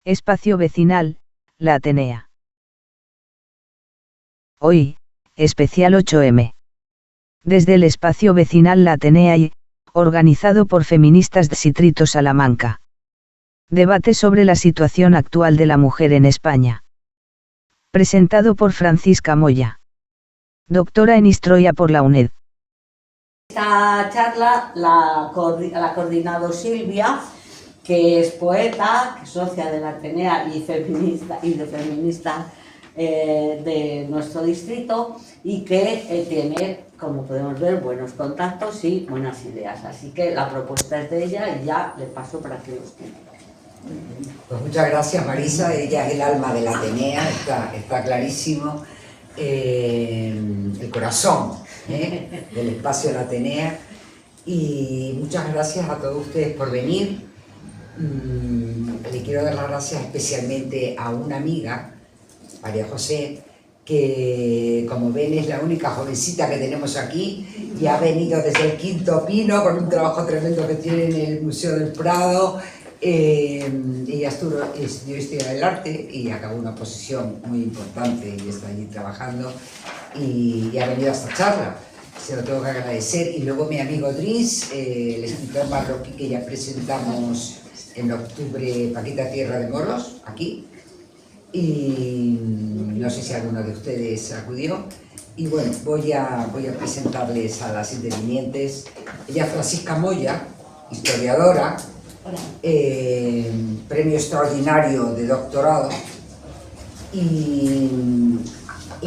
Espacio vecinal, La Atenea. Hoy, especial 8M. Desde el espacio vecinal La Atenea y, organizado por feministas de Distrito Salamanca. Debate sobre la situación actual de la mujer en España. Presentado por Francisca Moya. Doctora en Historia por la UNED. Esta charla la ha coordinado Silvia, que es poeta, que es socia de la Atenea y feminista de nuestro distrito, y que tiene, como podemos ver, buenos contactos y buenas ideas. Así que la propuesta es de ella y ya le paso para que los tenga. Pues muchas gracias, Marisa. Ella es el alma de la Atenea, está clarísimo. El corazón del espacio de la Atenea. Y muchas gracias a todos ustedes por venir. Le quiero dar las gracias especialmente a una amiga, María José, que como ven es la única jovencita que tenemos aquí y ha venido desde el Quinto Pino con un trabajo tremendo que tiene en el Museo del Prado. Ella estudió Historia del Arte y acabó una posición muy importante y está allí trabajando y ha venido a esta charla. Se lo tengo que agradecer. Y luego mi amigo Dries, el escritor marroquí que ya presentamos en octubre, Paquita Tierra de Moros, aquí. Y no sé si alguno de ustedes acudió. Y bueno, voy a presentarles a las intervinientes. Ella es Francisca Moya, historiadora, premio extraordinario de doctorado. Y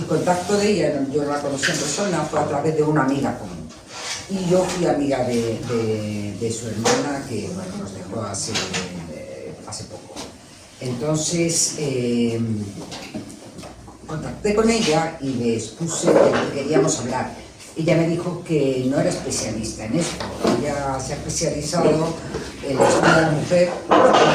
contacto de ella, yo no la conocí en persona, fue a través de una amiga común. Y yo fui amiga de su hermana, que bueno, nos dejó hace poco. Entonces, contacté con ella y le expuse de lo que queríamos hablar. Ella me dijo que no era especialista en esto. Ella se ha especializado en la historia de la mujer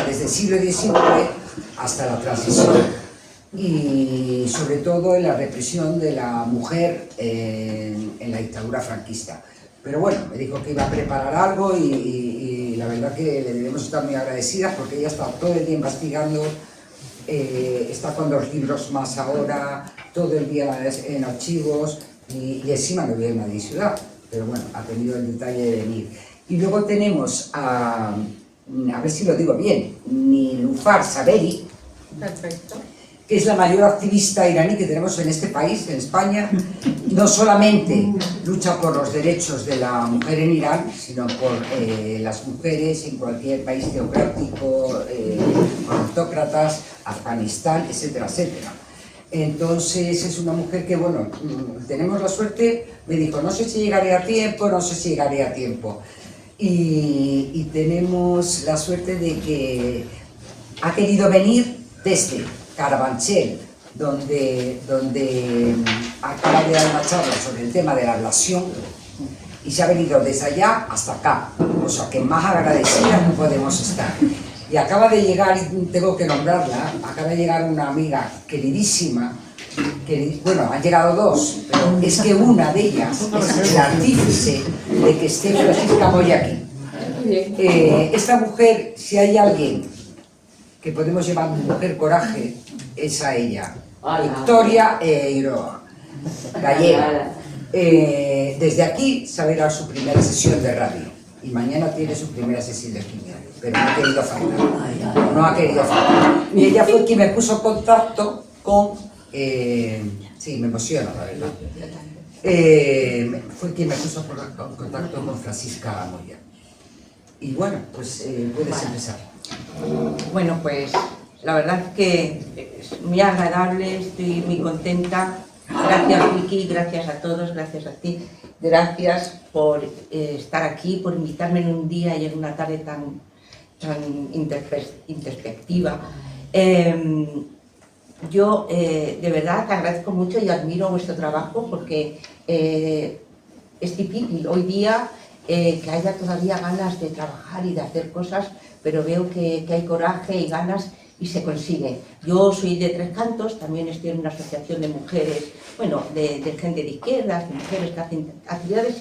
desde el siglo XIX hasta la transición. Y sobre todo en la represión de la mujer en la dictadura franquista. Pero bueno, me dijo que iba a preparar algo y la verdad que le debemos estar muy agradecidas porque ella está todo el día investigando, está con los libros más ahora, todo el día en archivos y encima no vive en Madrid ciudad, pero bueno, ha tenido el detalle de venir. Y luego tenemos a ver si lo digo bien, Nilufar Saberi. Perfecto. Que es la mayor activista iraní que tenemos en este país, en España. No solamente lucha por los derechos de la mujer en Irán, sino por las mujeres en cualquier país teocrático, autócratas, Afganistán, etcétera, etcétera. Entonces es una mujer que, bueno, tenemos la suerte, me dijo, no sé si llegaré a tiempo, no sé si llegaré a tiempo. Y tenemos la suerte de que ha querido venir desde Carabanchel, donde acaba de dar una charla sobre el tema de la ablación y se ha venido desde allá hasta acá, o sea que más agradecidas no podemos estar. Y acaba de llegar, y tengo que nombrarla, acaba de llegar una amiga queridísima, bueno, han llegado dos, pero es que una de ellas es el artífice de que esté Francisca Moya aquí. Esta mujer, si hay alguien que podemos llamar mujer coraje, es a ella, Victoria Eiroa, gallega. Desde aquí se verá su primera sesión de radio y mañana tiene su primera sesión de quimio, pero no ha querido faltar, no ha querido faltar. Y ella fue quien me puso contacto con, sí, me emociona la verdad, fue quien me puso contacto con Francisca Moya. Y bueno, pues puedes empezar. Bueno, pues la verdad es que es muy agradable, estoy muy contenta. Gracias Vicky, gracias a todos, gracias a ti. Gracias por estar aquí, por invitarme en un día y en una tarde tan introspectiva. Yo de verdad te agradezco mucho y admiro vuestro trabajo porque es difícil hoy día que haya todavía ganas de trabajar y de hacer cosas, pero veo que hay coraje y ganas y se consigue. Yo soy de Tres Cantos, también estoy en una asociación de mujeres, bueno, de gente de izquierdas, de mujeres que hacen actividades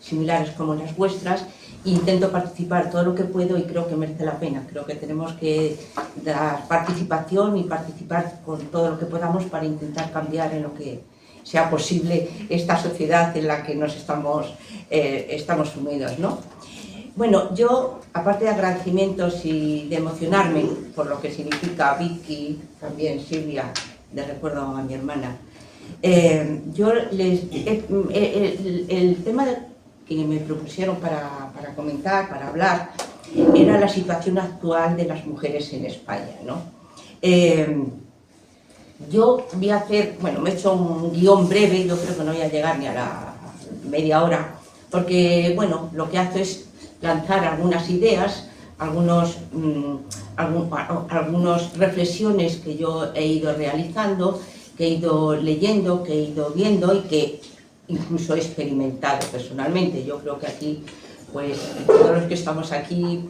similares como las vuestras, intento participar todo lo que puedo y creo que merece la pena. Creo que tenemos que dar participación y participar con todo lo que podamos para intentar cambiar en lo que sea posible esta sociedad en la que nos estamos sumidos, ¿no? Bueno, yo, aparte de agradecimientos y de emocionarme por lo que significa Vicky, también Silvia, de recuerdo a mi hermana, yo el tema que me propusieron para comentar, para hablar, era la situación actual de las mujeres en España, ¿no? Yo voy a hacer, bueno, me he hecho un guión breve, yo creo que no voy a llegar ni a la media hora, porque, bueno, lo que hago es lanzar algunas ideas, algunas reflexiones que yo he ido realizando, que he ido leyendo, que he ido viendo y que incluso he experimentado personalmente. Yo creo que aquí, pues, todos los que estamos aquí,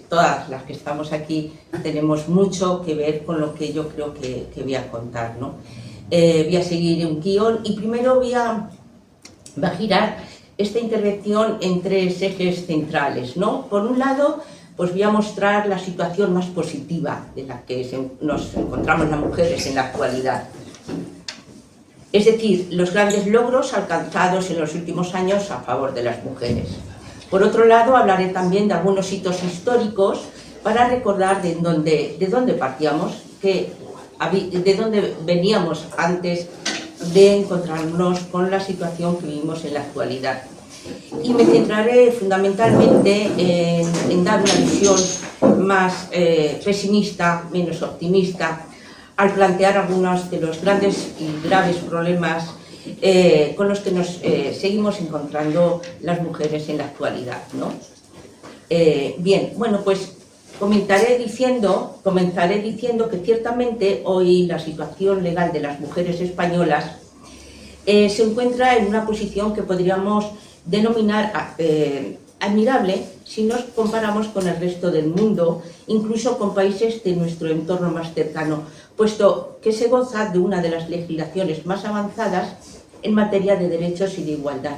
todas las que estamos aquí, tenemos mucho que ver con lo que yo creo que voy a contar, ¿no? Voy a seguir un guión y primero voy a girar esta intervención en tres ejes centrales, ¿no? Por un lado, pues voy a mostrar la situación más positiva de la que nos encontramos las mujeres en la actualidad. Es decir, los grandes logros alcanzados en los últimos años a favor de las mujeres. Por otro lado, hablaré también de algunos hitos históricos para recordar de dónde partíamos, de dónde veníamos antes de encontrarnos con la situación que vivimos en la actualidad. Y me centraré fundamentalmente en dar una visión más pesimista, menos optimista, al plantear algunos de los grandes y graves problemas con los que nos seguimos encontrando las mujeres en la actualidad, ¿no? Bien, bueno, pues comenzaré diciendo que ciertamente hoy la situación legal de las mujeres españolas se encuentra en una posición que podríamos denominar admirable si nos comparamos con el resto del mundo, incluso con países de nuestro entorno más cercano, puesto que se goza de una de las legislaciones más avanzadas en materia de derechos y de igualdad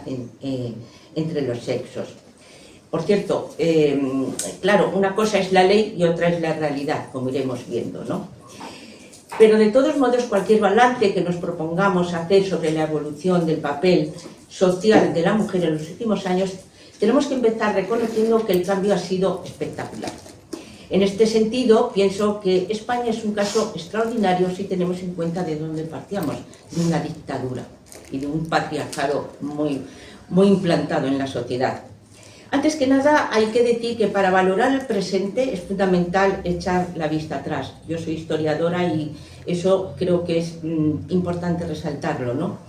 entre los sexos. Por cierto, claro, una cosa es la ley y otra es la realidad, como iremos viendo, ¿no? Pero de todos modos, cualquier balance que nos propongamos hacer sobre la evolución del papel social de la mujer en los últimos años, tenemos que empezar reconociendo que el cambio ha sido espectacular. En este sentido, pienso que España es un caso extraordinario si tenemos en cuenta de dónde partíamos, de una dictadura y de un patriarcado muy implantado en la sociedad. Antes que nada, hay que decir que para valorar el presente es fundamental echar la vista atrás. Yo soy historiadora y eso creo que es importante resaltarlo, ¿no?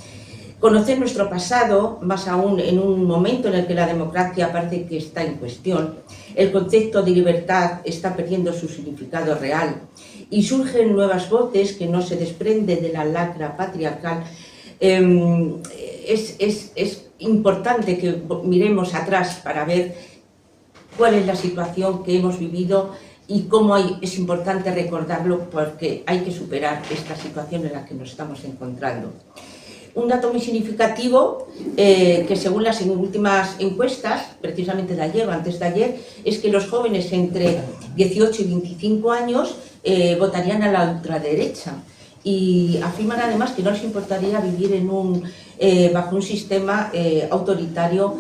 Conocer nuestro pasado, más aún en un momento en el que la democracia parece que está en cuestión, el concepto de libertad está perdiendo su significado real y surgen nuevas voces que no se desprenden de la lacra patriarcal. Es importante que miremos atrás para ver cuál es la situación que hemos vivido y cómo es importante recordarlo, porque hay que superar esta situación en la que nos estamos encontrando. Un dato muy significativo, que según las últimas encuestas, precisamente de ayer o antes de ayer, es que los jóvenes entre 18 y 25 años votarían a la ultraderecha. Y afirman además que no les importaría vivir bajo un sistema autoritario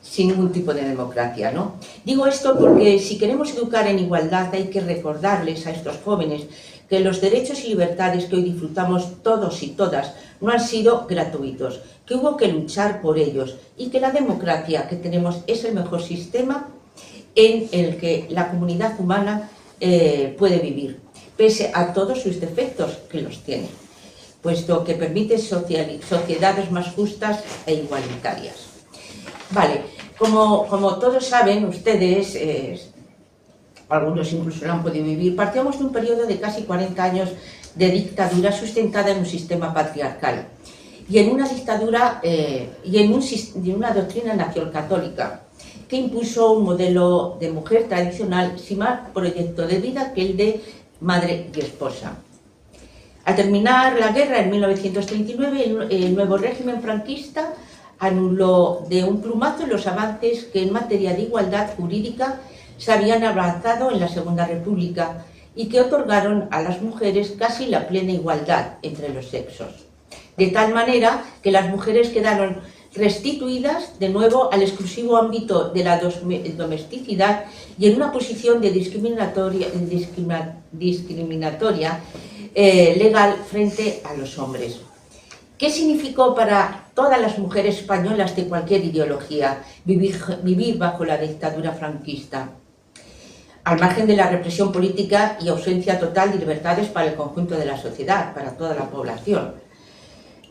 sin ningún tipo de democracia, ¿no? Digo esto porque si queremos educar en igualdad hay que recordarles a estos jóvenes que los derechos y libertades que hoy disfrutamos todos y todas no han sido gratuitos, que hubo que luchar por ellos y que la democracia que tenemos es el mejor sistema en el que la comunidad humana puede vivir, pese a todos sus defectos, que los tiene, puesto que permite sociedades más justas e igualitarias. Vale, como todos saben ustedes, algunos incluso lo han podido vivir, partíamos de un periodo de casi 40 años de dictadura sustentada en un sistema patriarcal y en una dictadura y en una doctrina nacionalcatólica que impuso un modelo de mujer tradicional sin más proyecto de vida que el de madre y esposa. Al terminar la guerra en 1939, el nuevo régimen franquista anuló de un plumazo los avances que en materia de igualdad jurídica se habían avanzado en la Segunda República y que otorgaron a las mujeres casi la plena igualdad entre los sexos. De tal manera que las mujeres quedaron restituidas de nuevo al exclusivo ámbito de la domesticidad y en una posición de discriminatoria legal frente a los hombres. ¿Qué significó para todas las mujeres españolas de cualquier ideología vivir bajo la dictadura franquista? Al margen de la represión política y ausencia total de libertades para el conjunto de la sociedad, para toda la población.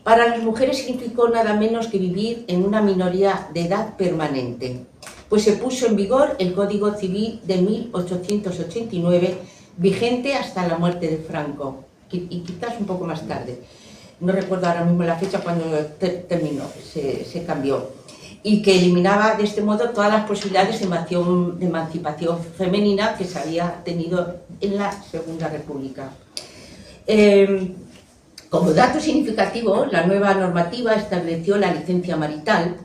Para las mujeres significó nada menos que vivir en una minoría de edad permanente, pues se puso en vigor el Código Civil de 1889, vigente hasta la muerte de Franco, y quizás un poco más tarde. No recuerdo ahora mismo la fecha cuando terminó, se cambió, y que eliminaba de este modo todas las posibilidades de emancipación femenina que se había tenido en la Segunda República. Como dato significativo, la nueva normativa estableció la licencia marital,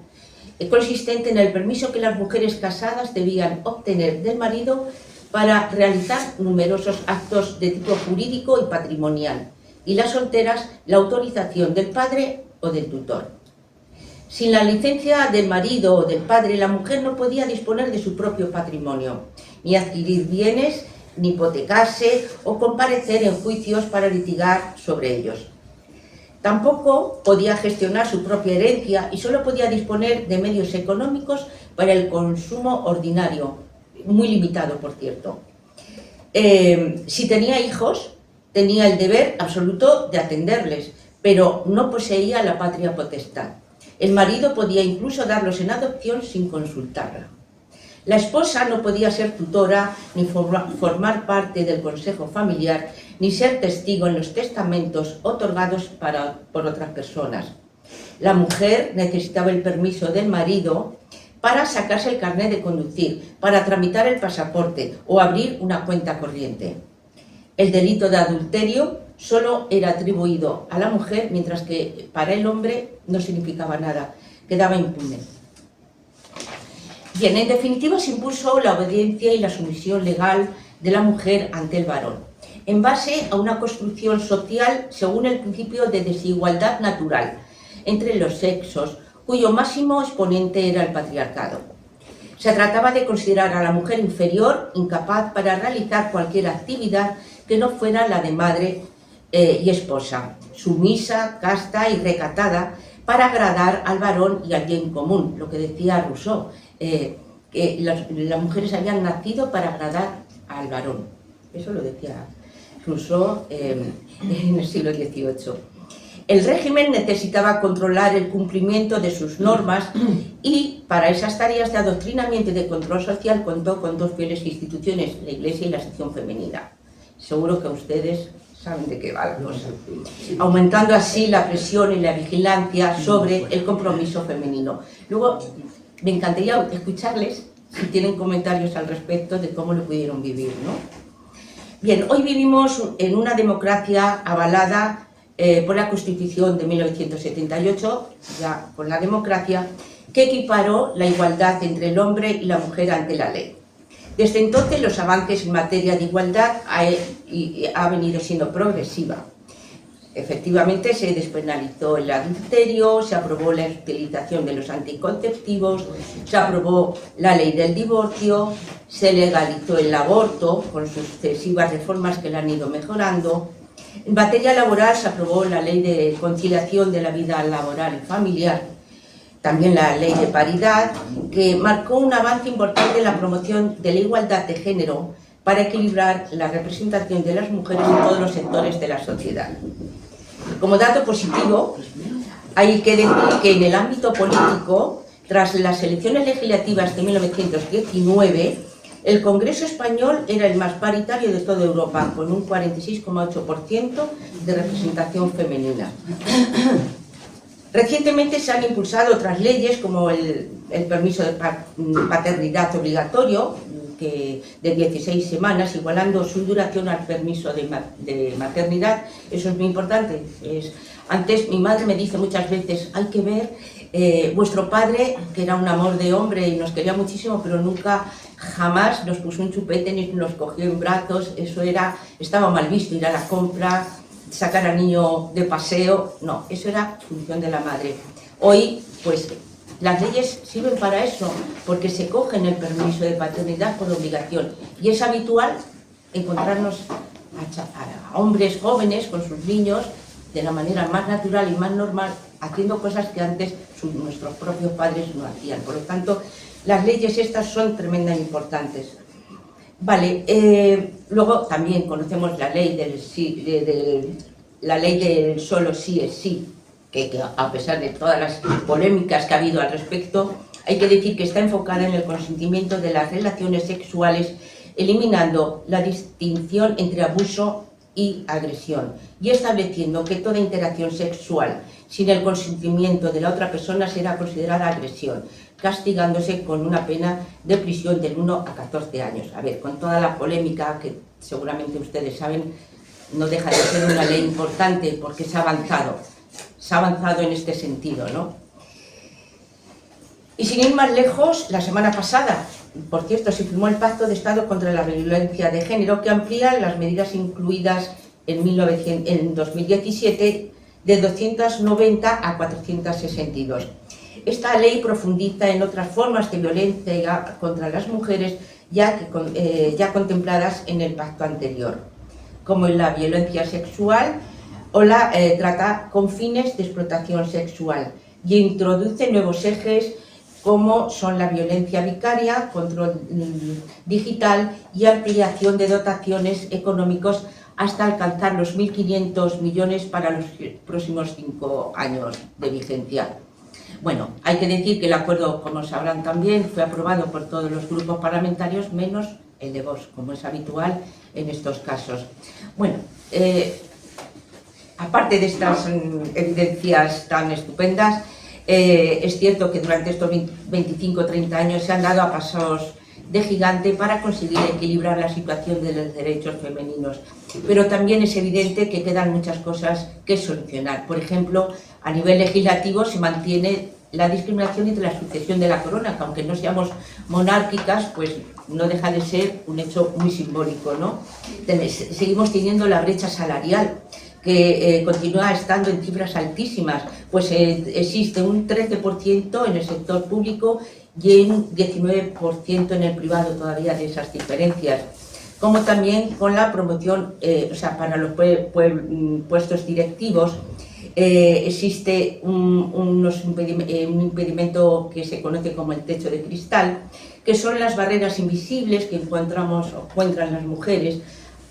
consistente en el permiso que las mujeres casadas debían obtener del marido para realizar numerosos actos de tipo jurídico y patrimonial, y las solteras la autorización del padre o del tutor. Sin la licencia del marido o del padre, la mujer no podía disponer de su propio patrimonio, ni adquirir bienes, ni hipotecarse o comparecer en juicios para litigar sobre ellos. Tampoco podía gestionar su propia herencia y solo podía disponer de medios económicos para el consumo ordinario, muy limitado, por cierto. Si tenía hijos, tenía el deber absoluto de atenderles, pero no poseía la patria potestad. El marido podía incluso darlos en adopción sin consultarla. La esposa no podía ser tutora, ni formar parte del consejo familiar, ni ser testigo en los testamentos otorgados por otras personas. La mujer necesitaba el permiso del marido para sacarse el carnet de conducir, para tramitar el pasaporte o abrir una cuenta corriente. El delito de adulterio solo era atribuido a la mujer, mientras que para el hombre no significaba nada, quedaba impune. Bien, en definitiva se impuso la obediencia y la sumisión legal de la mujer ante el varón, en base a una construcción social según el principio de desigualdad natural entre los sexos, cuyo máximo exponente era el patriarcado. Se trataba de considerar a la mujer inferior, incapaz para realizar cualquier actividad que no fuera la de madre y esposa, sumisa, casta y recatada para agradar al varón y al bien común, lo que decía Rousseau, que las mujeres habían nacido para agradar al varón. Eso lo decía Rousseau en el siglo XVIII. El régimen necesitaba controlar el cumplimiento de sus normas y para esas tareas de adoctrinamiento y de control social contó con dos fieles instituciones, la Iglesia y la sección femenina. Seguro que ustedes saben de qué va la cosa. Aumentando así la presión y la vigilancia sobre el compromiso femenino. Luego, me encantaría escucharles si tienen comentarios al respecto de cómo lo pudieron vivir, ¿no? Bien, hoy vivimos en una democracia avalada por la Constitución de 1978, ya con la democracia, que equiparó la igualdad entre el hombre y la mujer ante la ley. Desde entonces los avances en materia de igualdad ha venido siendo progresiva. Efectivamente se despenalizó el adulterio, se aprobó la utilización de los anticonceptivos, se aprobó la ley del divorcio, se legalizó el aborto con sucesivas reformas que la han ido mejorando. En materia laboral se aprobó la ley de conciliación de la vida laboral y familiar, también la ley de paridad, que marcó un avance importante en la promoción de la igualdad de género para equilibrar la representación de las mujeres en todos los sectores de la sociedad. Como dato positivo, hay que decir que en el ámbito político, tras las elecciones legislativas de 1919, el Congreso español era el más paritario de toda Europa, con un 46,8% de representación femenina. Recientemente se han impulsado otras leyes como el permiso de paternidad obligatorio de 16 semanas, igualando su duración al permiso de maternidad. Eso es muy importante. Antes mi madre me dice muchas veces, hay que ver Vuestro padre, que era un amor de hombre y nos quería muchísimo, pero nunca, jamás nos puso un chupete ni nos cogió en brazos. Eso estaba mal visto, ir a la compra, sacar al niño de paseo. No, eso era función de la madre. Hoy, pues, las leyes sirven para eso, porque se cogen el permiso de paternidad por obligación. Y es habitual encontrarnos a hombres jóvenes con sus niños de la manera más natural y más normal, haciendo cosas que antes nuestros propios padres no hacían. Por lo tanto, las leyes estas son tremendamente importantes. Vale, luego también conocemos la ley del solo sí es sí, que a pesar de todas las polémicas que ha habido al respecto, hay que decir que está enfocada en el consentimiento de las relaciones sexuales, eliminando la distinción entre abuso y agresión, y estableciendo que toda interacción sexual sin el consentimiento de la otra persona será considerada agresión, castigándose con una pena de prisión del 1 a 14 años. A ver, con toda la polémica que seguramente ustedes saben, no deja de ser una ley importante porque se ha avanzado en este sentido, ¿no? Y sin ir más lejos, la semana pasada, por cierto, se firmó el Pacto de Estado contra la Violencia de Género, que amplía las medidas incluidas en 2017 de 290 a 462. Esta ley profundiza en otras formas de violencia contra las mujeres ya contempladas en el pacto anterior, como en la violencia sexual o la trata con fines de explotación sexual, y introduce nuevos ejes como son la violencia vicaria, control digital y ampliación de dotaciones económicos hasta alcanzar los 1.500 millones para los próximos 5 años de vigencia. Bueno, hay que decir que el acuerdo, como sabrán también, fue aprobado por todos los grupos parlamentarios, menos el de Vox, como es habitual en estos casos. Bueno, aparte de estas evidencias tan estupendas, es cierto que durante estos 25 o 30 años se han dado a pasos de gigante para conseguir equilibrar la situación de los derechos femeninos, pero también es evidente que quedan muchas cosas que solucionar. Por ejemplo, a nivel legislativo se mantiene la discriminación entre la sucesión de la corona, que aunque no seamos monárquicas, pues no deja de ser un hecho muy simbólico, ¿no? Seguimos teniendo la brecha salarial, que continúa estando en cifras altísimas, pues existe un 13% en el sector público y un 19% en el privado todavía de esas diferencias, como también con la promoción, para los puestos directivos, existe un impedimento que se conoce como el techo de cristal, que son las barreras invisibles que encuentran las mujeres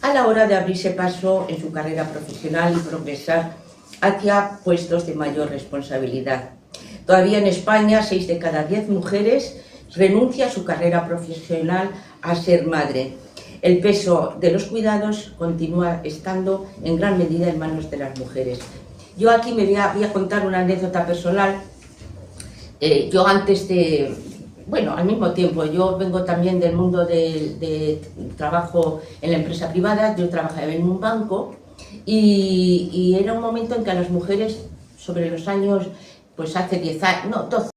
a la hora de abrirse paso en su carrera profesional y progresar hacia puestos de mayor responsabilidad. Todavía en España, 6 de cada 10 mujeres renuncia a su carrera profesional a ser madre. El peso de los cuidados continúa estando en gran medida en manos de las mujeres. Yo aquí me voy a contar una anécdota personal. Yo antes de... Bueno, al mismo tiempo, yo vengo también del mundo de trabajo en la empresa privada. Yo trabajaba en un banco y era un momento en que a las mujeres, sobre los años, pues hace 10 años, no, 12.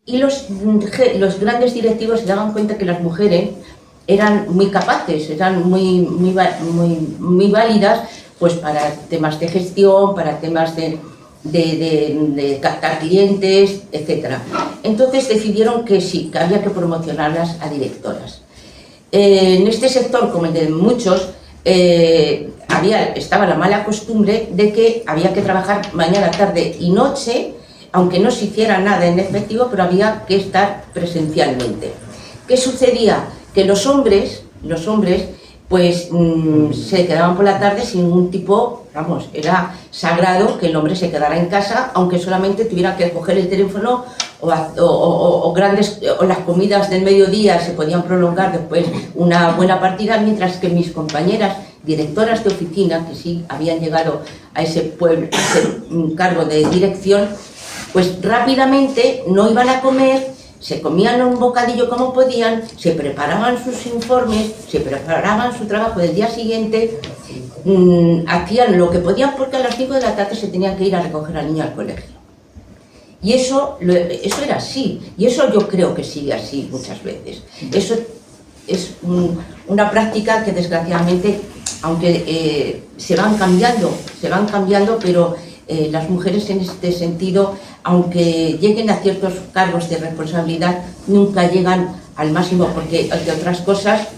Y los grandes directivos se daban cuenta que las mujeres eran muy capaces, eran muy válidas, pues para temas de gestión, para temas de captar clientes, etc. Entonces decidieron que sí, que había que promocionarlas a directoras. En este sector, como el de muchos, estaba la mala costumbre de que había que trabajar mañana, tarde y noche, aunque no se hiciera nada en efectivo, pero había que estar presencialmente. ¿Qué sucedía? Que los hombres pues se quedaban por la tarde sin ningún tipo, vamos, era sagrado que el hombre se quedara en casa, aunque solamente tuviera que coger el teléfono o las comidas del mediodía se podían prolongar después una buena partida, mientras que mis compañeras directoras de oficina, que sí habían llegado a ese cargo de dirección, pues rápidamente no iban a comer, se comían un bocadillo como podían, se preparaban sus informes, se preparaban su trabajo del día siguiente, hacían lo que podían porque a las 5 de la tarde se tenían que ir a recoger al niño al colegio. Y eso era así, y eso yo creo que sigue así muchas veces. Eso es una práctica que desgraciadamente, aunque se van cambiando, pero las mujeres en este sentido, aunque lleguen a ciertos cargos de responsabilidad, nunca llegan al máximo, porque entre otras cosas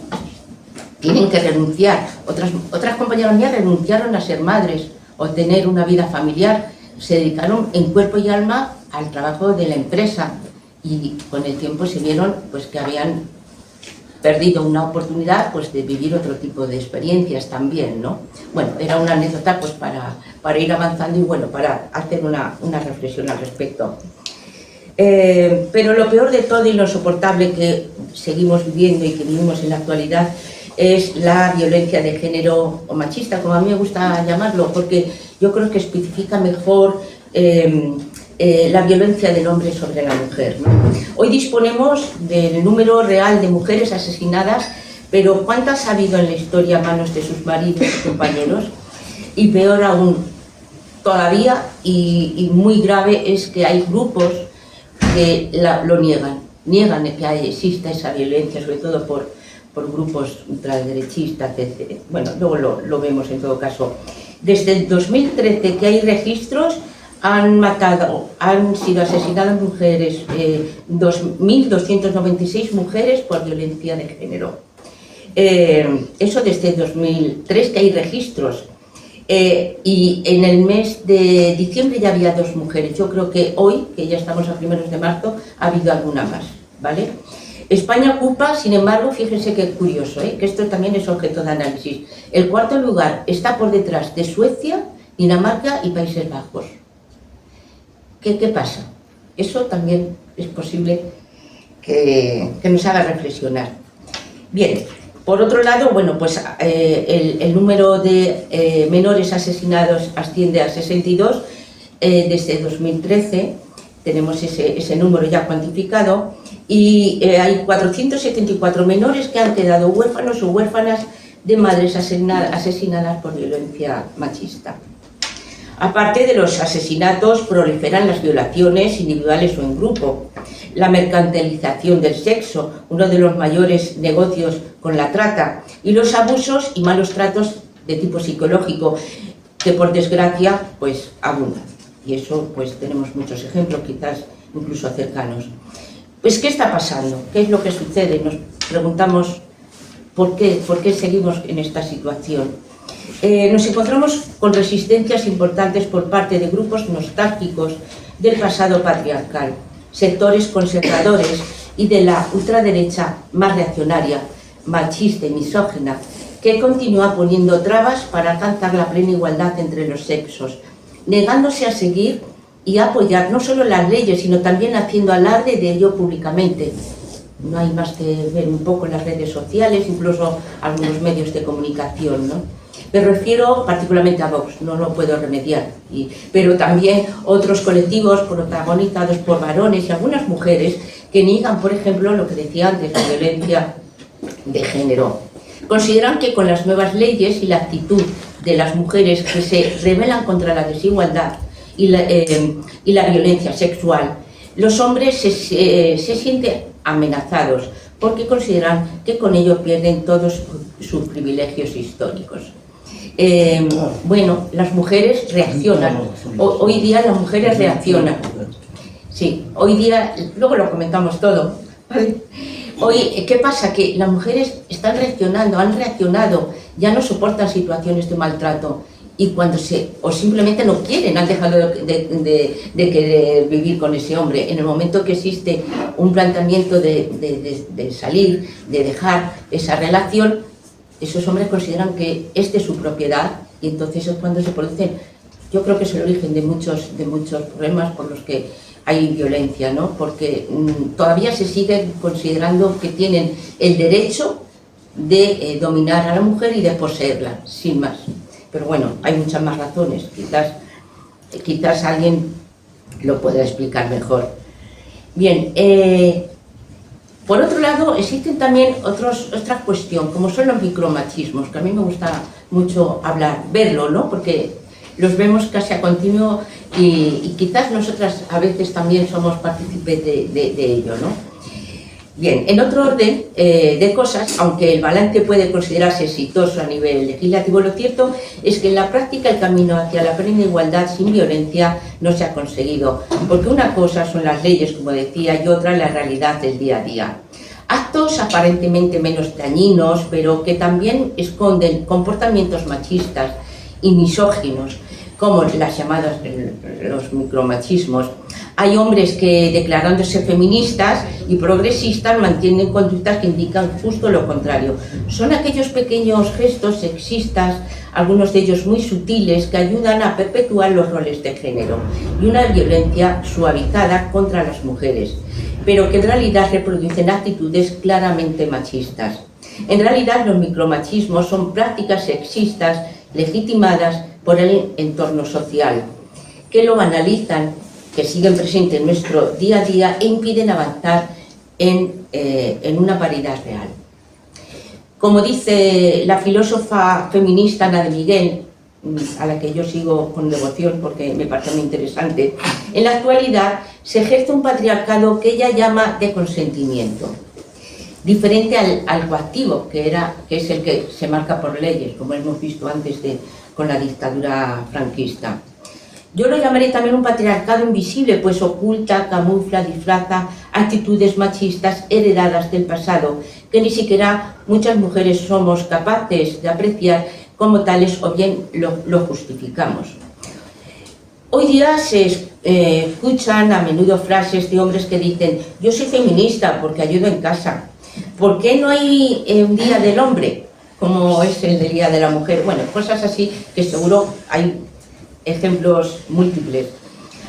tienen que renunciar. Otras compañeras mías renunciaron a ser madres o tener una vida familiar, se dedicaron en cuerpo y alma al trabajo de la empresa y con el tiempo se vieron pues que habían perdido una oportunidad pues de vivir otro tipo de experiencias también, ¿no? Bueno, era una anécdota pues para ir avanzando y bueno, para hacer una reflexión al respecto. Pero lo peor de todo y lo insoportable que seguimos viviendo y que vivimos en la actualidad es la violencia de género o machista, como a mí me gusta llamarlo, porque yo creo que especifica mejor la violencia del hombre sobre la mujer, ¿no? Hoy disponemos del número real de mujeres asesinadas, pero ¿cuántas ha habido en la historia a manos de sus maridos y compañeros? Y peor aún, todavía, y muy grave, es que hay grupos que lo niegan que exista esa violencia, sobre todo por grupos ultraderechistas, etc. Bueno, luego lo vemos en todo caso. Desde el 2013 que hay registros, han sido asesinadas mujeres, 2.296 mujeres por violencia de género. Eso desde 2003 que hay registros. Y en el mes de diciembre ya había 2 mujeres. Yo creo que hoy, que ya estamos a primeros de marzo, ha habido alguna más, ¿vale? España ocupa, sin embargo, fíjense qué curioso, que esto también es objeto de análisis. El 4.º lugar está por detrás de Suecia, Dinamarca y Países Bajos. ¿Qué pasa? Eso también es posible que nos haga reflexionar. Bien, por otro lado, bueno, pues el número de menores asesinados asciende a 62 desde 2013. Tenemos ese número ya cuantificado y hay 474 menores que han quedado huérfanos o huérfanas de madres asesinadas por violencia machista. Aparte de los asesinatos, proliferan las violaciones individuales o en grupo, la mercantilización del sexo, uno de los mayores negocios con la trata, y los abusos y malos tratos de tipo psicológico, que por desgracia pues abundan. Y eso pues tenemos muchos ejemplos, quizás incluso cercanos. Pues ¿qué está pasando? ¿Qué es lo que sucede? Nos preguntamos ¿por qué seguimos en esta situación? Nos encontramos con resistencias importantes por parte de grupos nostálgicos del pasado patriarcal, sectores conservadores y de la ultraderecha más reaccionaria, machista y misógina, que continúa poniendo trabas para alcanzar la plena igualdad entre los sexos, negándose a seguir y a apoyar no solo las leyes, sino también haciendo alarde de ello públicamente. No hay más que ver un poco en las redes sociales, incluso algunos medios de comunicación, ¿no? Me refiero particularmente a Vox, no lo puedo remediar, pero también otros colectivos protagonizados por varones y algunas mujeres que niegan, por ejemplo, lo que decía antes, la violencia de género. Consideran que con las nuevas leyes y la actitud de las mujeres que se rebelan contra la desigualdad y la violencia sexual, los hombres se sienten amenazados porque consideran que con ello pierden todos sus privilegios históricos. Bueno, las mujeres reaccionan. Hoy día las mujeres reaccionan. Sí, hoy día, luego lo comentamos todo, ¿vale? Hoy, ¿qué pasa? Que las mujeres están reaccionando, han reaccionado, ya no soportan situaciones de maltrato y o simplemente no quieren, han dejado de querer vivir con ese hombre. En el momento que existe un planteamiento de salir, de dejar esa relación, esos hombres consideran que es de su propiedad y entonces es cuando se producen, yo creo que es el origen de muchos problemas por los que hay violencia, ¿no? Porque todavía se sigue considerando que tienen el derecho de dominar a la mujer y de poseerla, sin más. Pero bueno, hay muchas más razones, quizás alguien lo pueda explicar mejor. Bien, Por otro lado, existen también otra cuestión, como son los micromachismos, que a mí me gusta mucho hablar, verlo, ¿no? Porque los vemos casi a continuo y quizás nosotras a veces también somos partícipes de ello, ¿no? Bien, en otro orden de cosas, aunque el balance puede considerarse exitoso a nivel legislativo, lo cierto es que en la práctica el camino hacia la plena igualdad sin violencia no se ha conseguido, porque una cosa son las leyes, como decía, y otra la realidad del día a día. Actos aparentemente menos dañinos, pero que también esconden comportamientos machistas y misóginos, como las llamadas los micromachismos. Hay hombres que, declarándose feministas y progresistas, mantienen conductas que indican justo lo contrario. Son aquellos pequeños gestos sexistas, algunos de ellos muy sutiles, que ayudan a perpetuar los roles de género y una violencia suavizada contra las mujeres, pero que en realidad reproducen actitudes claramente machistas. En realidad, los micromachismos son prácticas sexistas legitimadas por el entorno social, que lo banalizan, que siguen presentes en nuestro día a día e impiden avanzar en una paridad real. Como dice la filósofa feminista Ana de Miguel, a la que yo sigo con devoción porque me parece muy interesante, en la actualidad se ejerce un patriarcado que ella llama de consentimiento, diferente al coactivo, que es el que se marca por leyes, como hemos visto antes con la dictadura franquista. Yo lo llamaré también un patriarcado invisible, pues oculta, camufla, disfraza actitudes machistas heredadas del pasado, que ni siquiera muchas mujeres somos capaces de apreciar como tales o bien lo justificamos. Hoy día se escuchan a menudo frases de hombres que dicen: yo soy feminista porque ayudo en casa. ¿Por qué no hay un día del hombre como es el del día de la mujer? Bueno, cosas así que seguro hay ejemplos múltiples.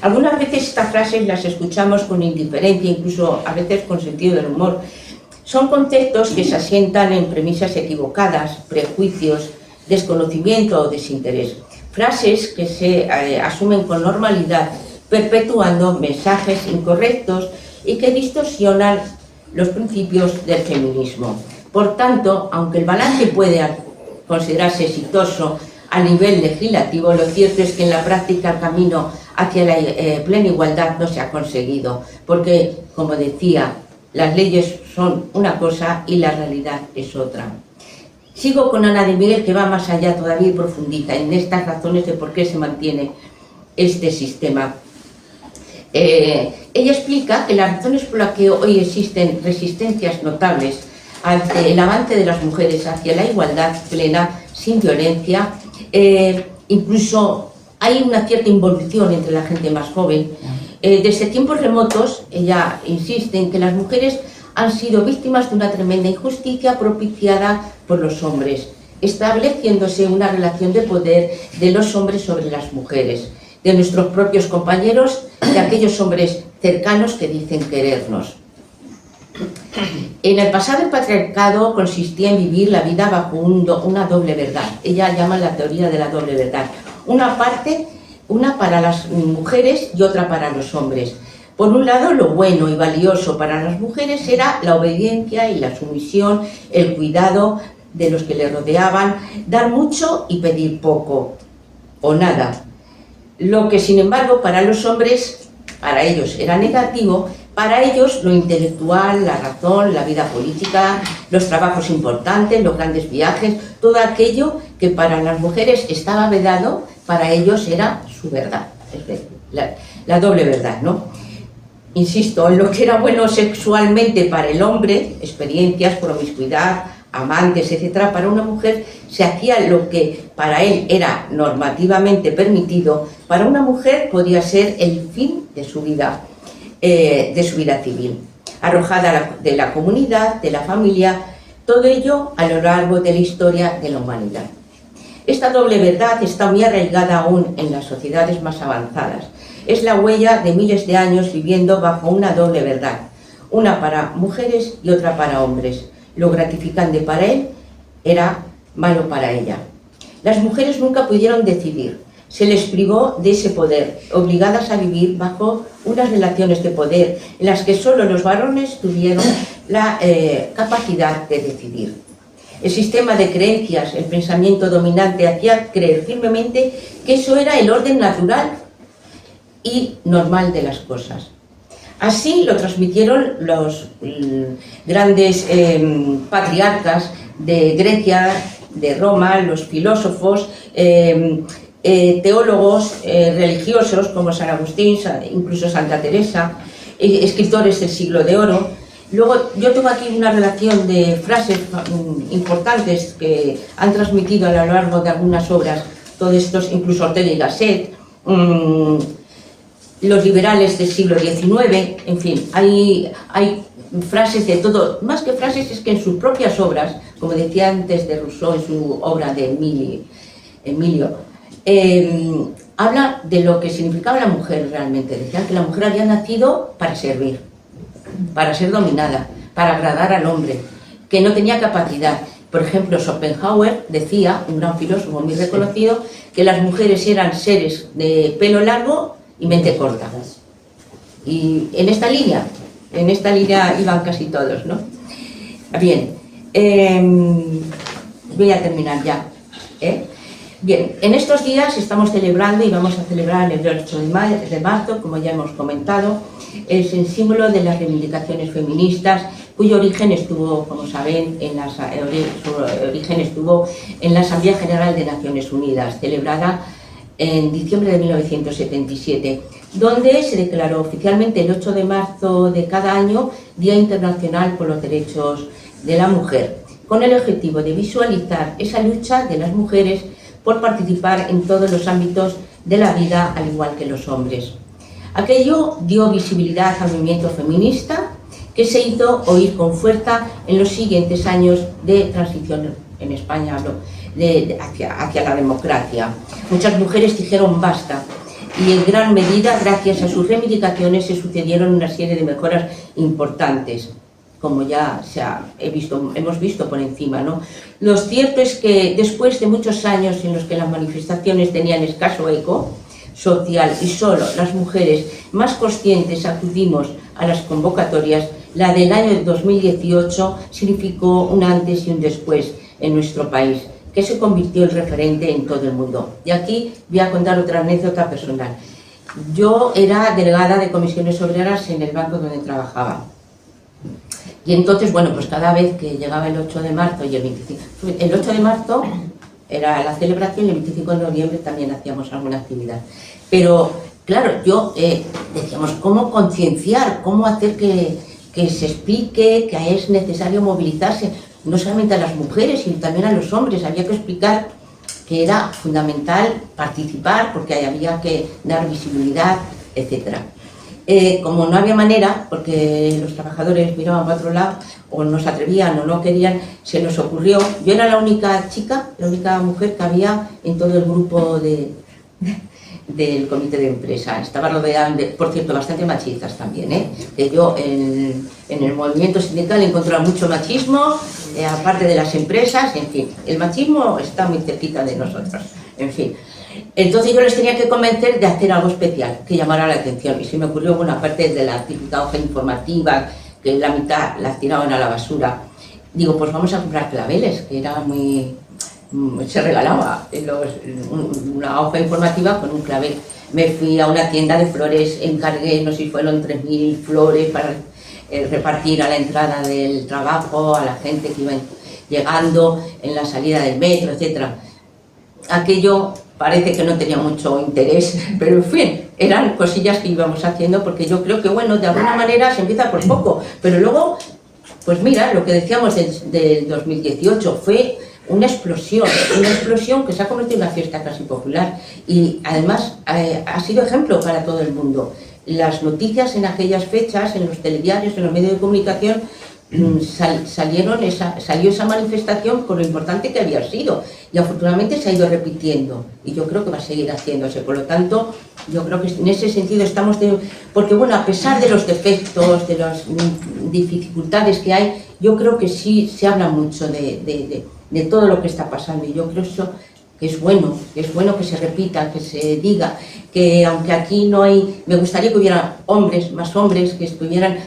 Algunas veces estas frases las escuchamos con indiferencia, incluso a veces con sentido del humor. Son conceptos que se asientan en premisas equivocadas, prejuicios, desconocimiento o desinterés. Frases que se asumen con normalidad, perpetuando mensajes incorrectos y que distorsionan los principios del feminismo. Por tanto, aunque el balance puede considerarse exitoso a nivel legislativo, lo cierto es que en la práctica el camino hacia la plena igualdad no se ha conseguido, porque, como decía, las leyes son una cosa y la realidad es otra. Sigo con Ana de Miguel, que va más allá todavía y profundiza en estas razones de por qué se mantiene este sistema. Ella explica que las razones por las que hoy existen resistencias notables ante el avance de las mujeres hacia la igualdad plena, sin violencia, incluso hay una cierta involución entre la gente más joven. Desde tiempos remotos, ella insiste en que las mujeres han sido víctimas de una tremenda injusticia propiciada por los hombres, estableciéndose una relación de poder de los hombres sobre las mujeres, de nuestros propios compañeros, de aquellos hombres cercanos que dicen querernos. En el pasado, el patriarcado consistía en vivir la vida bajo una doble verdad. Ella llama la teoría de la doble verdad. Una para las mujeres y otra para los hombres. Por un lado, lo bueno y valioso para las mujeres era la obediencia y la sumisión, el cuidado de los que le rodeaban, dar mucho y pedir poco, o nada. Lo que, sin embargo, para los hombres, para ellos era negativo. Para ellos, lo intelectual, la razón, la vida política, los trabajos importantes, los grandes viajes, todo aquello que para las mujeres estaba vedado, para ellos era su verdad, es decir, la doble verdad, ¿no? Insisto, en lo que era bueno sexualmente para el hombre, experiencias, promiscuidad, amantes, etc., para una mujer se hacía lo que para él era normativamente permitido, para una mujer podía ser el fin de su vida civil, arrojada de la comunidad, de la familia, todo ello a lo largo de la historia de la humanidad. Esta doble verdad está muy arraigada aún en las sociedades más avanzadas. Es la huella de miles de años viviendo bajo una doble verdad, una para mujeres y otra para hombres. Lo gratificante para él era malo para ella. Las mujeres nunca pudieron decidir. Se les privó de ese poder, obligadas a vivir bajo unas relaciones de poder en las que solo los varones tuvieron la capacidad de decidir. El sistema de creencias, el pensamiento dominante hacía creer firmemente que eso era el orden natural y normal de las cosas. Así lo transmitieron los grandes patriarcas de Grecia, de Roma, los filósofos, teólogos religiosos como San Agustín, incluso Santa Teresa, escritores del siglo de oro. Luego yo tengo aquí una relación de frases importantes que han transmitido a lo largo de algunas obras, todos estos, incluso Ortega y Gasset, los liberales del siglo XIX, en fin, hay frases de todo, más que frases es que en sus propias obras, como decía antes de Rousseau en su obra de Emilio, habla de lo que significaba la mujer realmente. Decían que la mujer había nacido para servir, para ser dominada, para agradar al hombre, que no tenía capacidad. Por ejemplo, Schopenhauer decía, un gran filósofo muy reconocido, que las mujeres eran seres de pelo largo y mente corta. Y en esta línea iban casi todos, ¿no? Bien, voy a terminar ya. Bien, en estos días estamos celebrando y vamos a celebrar el 8 de marzo, como ya hemos comentado, es el símbolo de las reivindicaciones feministas, cuyo origen estuvo, como saben, en la Asamblea General de Naciones Unidas, celebrada en diciembre de 1977, donde se declaró oficialmente el 8 de marzo de cada año Día Internacional por los Derechos de la Mujer, con el objetivo de visualizar esa lucha de las mujeres por participar en todos los ámbitos de la vida, al igual que los hombres. Aquello dio visibilidad al movimiento feminista, que se hizo oír con fuerza en los siguientes años de transición en España hacia la democracia. Muchas mujeres dijeron basta, y en gran medida, gracias a sus reivindicaciones, se sucedieron una serie de mejoras importantes, como ya hemos visto por encima, ¿no? Lo cierto es que después de muchos años en los que las manifestaciones tenían escaso eco social y solo las mujeres más conscientes acudimos a las convocatorias, la del año 2018 significó un antes y un después en nuestro país, que se convirtió en referente en todo el mundo. Y aquí voy a contar otra anécdota personal. Yo era delegada de comisiones obreras en el banco donde trabajaba. Y entonces, bueno, pues cada vez que llegaba el 8 de marzo y el 25... El 8 de marzo era la celebración y el 25 de noviembre también hacíamos alguna actividad. Pero, claro, decíamos, ¿cómo concienciar? ¿Cómo hacer que se explique que es necesario movilizarse? No solamente a las mujeres, sino también a los hombres. Había que explicar que era fundamental participar porque había que dar visibilidad, etcétera. Como no había manera, porque los trabajadores miraban para otro lado, o no se atrevían o no querían, se nos ocurrió. Yo era la única chica, la única mujer que había en todo el grupo del comité de empresa. Estaba rodeada, por cierto, bastante machistas también, que yo en el movimiento sindical he encontrado mucho machismo, aparte de las empresas, en fin, el machismo está muy cerquita de nosotros, en fin. Entonces yo les tenía que convencer de hacer algo especial, que llamara la atención, y se me ocurrió una parte de la típica hoja informativa, que la mitad la tiraban a la basura. Digo, pues vamos a comprar claveles, que era muy... se regalaba una hoja informativa con un clavel. Me fui a una tienda de flores, encargué, no sé si fueron 3.000 flores para repartir a la entrada del trabajo, a la gente que iba llegando, en la salida del metro, etc. Aquello parece que no tenía mucho interés, pero en fin, eran cosillas que íbamos haciendo, porque yo creo que, bueno, de alguna manera se empieza por poco, pero luego, pues mira, lo que decíamos del 2018 fue una explosión que se ha convertido en una fiesta casi popular, y además ha sido ejemplo para todo el mundo. Las noticias en aquellas fechas, en los telediarios, en los medios de comunicación, salió esa manifestación por lo importante que había sido, y afortunadamente se ha ido repitiendo, y yo creo que va a seguir haciéndose. Por lo tanto, yo creo que en ese sentido estamos porque bueno, a pesar de los defectos, de las dificultades que hay, yo creo que sí se habla mucho de todo lo que está pasando, y yo creo que es bueno que se repita, que se diga, que aunque aquí no hay, me gustaría que hubiera más hombres que estuvieran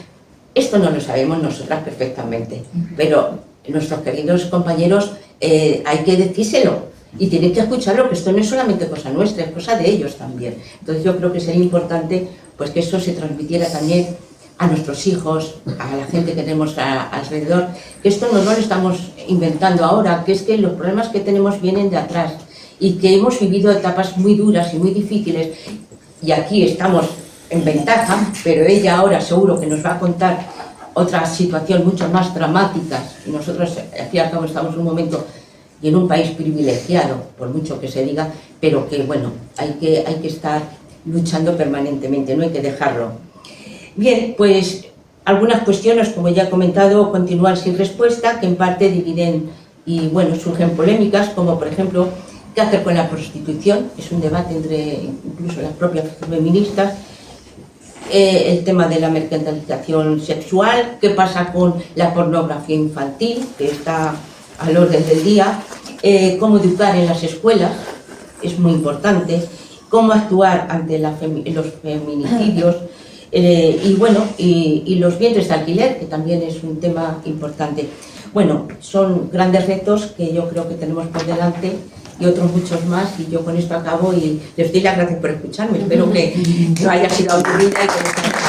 Esto no lo sabemos nosotras perfectamente, pero nuestros queridos compañeros hay que decírselo y tienen que escucharlo, que esto no es solamente cosa nuestra, es cosa de ellos también. Entonces yo creo que sería importante pues que eso se transmitiera también a nuestros hijos, a la gente que tenemos alrededor, que esto no lo estamos inventando ahora, que es que los problemas que tenemos vienen de atrás y que hemos vivido etapas muy duras y muy difíciles y aquí estamos en ventaja, pero ella ahora seguro que nos va a contar otra situación mucho más dramática. Nosotros, al fin y al cabo, estamos en un momento y en un país privilegiado, por mucho que se diga, pero que, bueno, hay que estar luchando permanentemente, no hay que dejarlo. Bien, pues algunas cuestiones, como ya he comentado, continúan sin respuesta, que en parte dividen y, bueno, surgen polémicas, como por ejemplo, ¿qué hacer con la prostitución? Es un debate entre incluso las propias feministas. El tema de la mercantilización sexual, qué pasa con la pornografía infantil, que está al orden del día, cómo educar en las escuelas, es muy importante, cómo actuar ante los feminicidios, y bueno, y los vientres de alquiler, que también es un tema importante. Bueno, son grandes retos que yo creo que tenemos por delante y otros muchos más, y yo con esto acabo y les doy las gracias por escucharme. Espero que no haya sido aburrida y que les haya